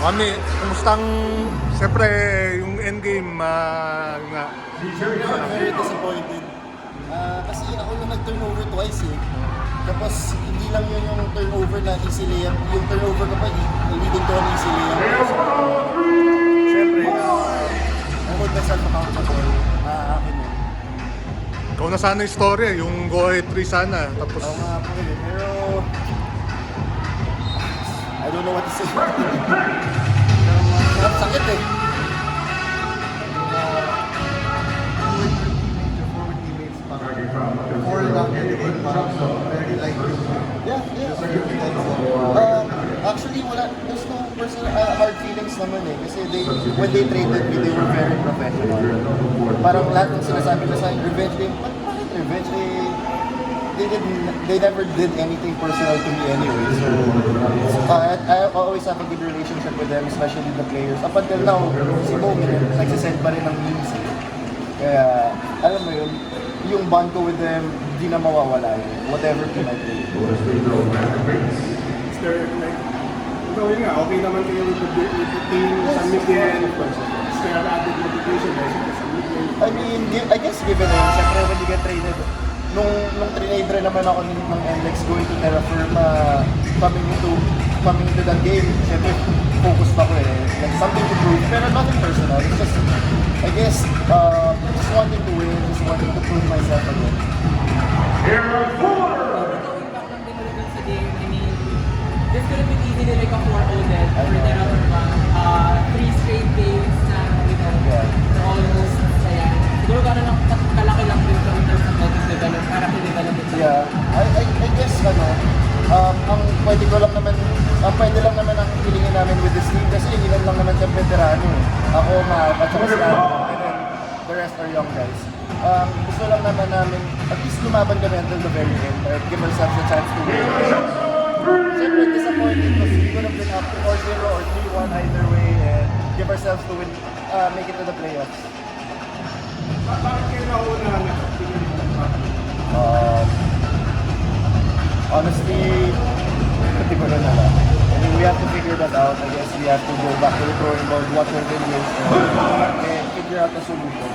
Mami, kumustang, siyempre, yung endgame, nga. Very disappointed. Kasi ako yung nag-turnover twice eh. Tapos hindi lang yun yung turnover na easy layup. Yung turnover ko pa, leading to an easy layup. So, syempre, I hold myself accountable. Akin yun. Ikaw na sana yung story, yung Go Ahead 3 sana. Tapos, Oo nga po yun. Pero, I don't know what to say. Sakit eh. Before lang the game, parang very light. Yeah. Actually, there's no personal hard feelings naman eh. Kasi when they traded me, they were very professional. Parang lahat ng sinasabi ko sa akin, revenge game, bakit revenge? They never did anything personal to me anyway. So, I always have a good relationship with them, especially the players. Up until now, si Mo, nagsisend pa rin ng memes eh. Kaya, alam mo yun, yung bond ko with them, di na mawawala yun. Whatever team I play. Is there like, yun nga, okay naman kayo with the team, San Miguel, is there an added motivation guys with San Miguel? I mean, I guess given yun, syempre when you get traded, nung trinade rin naman ako ng NLEX going to Terra Firma, coming into that game, syempre focus pa ko eh. Like something to prove, pero nothing personal. It's just, I guess, just wanting to win, just wanting to prove myself again. Sa game, I mean, this could have been easily like a 4-0 dead for Terra Firma. 3 straight games na, they're almost, ayan. Siguro gano'n lang kalaki lang din in terms of development, para develop it. Yeah, I guess ang pwede lang naman ang hilingin namin with this team kasi ilan lang naman siyang veterano eh. Ako, at saka si Adam, and then the rest are young guys. Gusto lang naman namin, at least lumaban kami until the very end, give ourselves a chance to win. Siyempre disappointed because we could have been up to 4-0 or 3-1 either way and give ourselves to win, make it to the playoffs. Bakit kayo nauna na? Honestly, hindi ko rin alam. I mean, we have to figure that out. I guess we have to go back to the drawing board, watch our videos, and figure out the solution.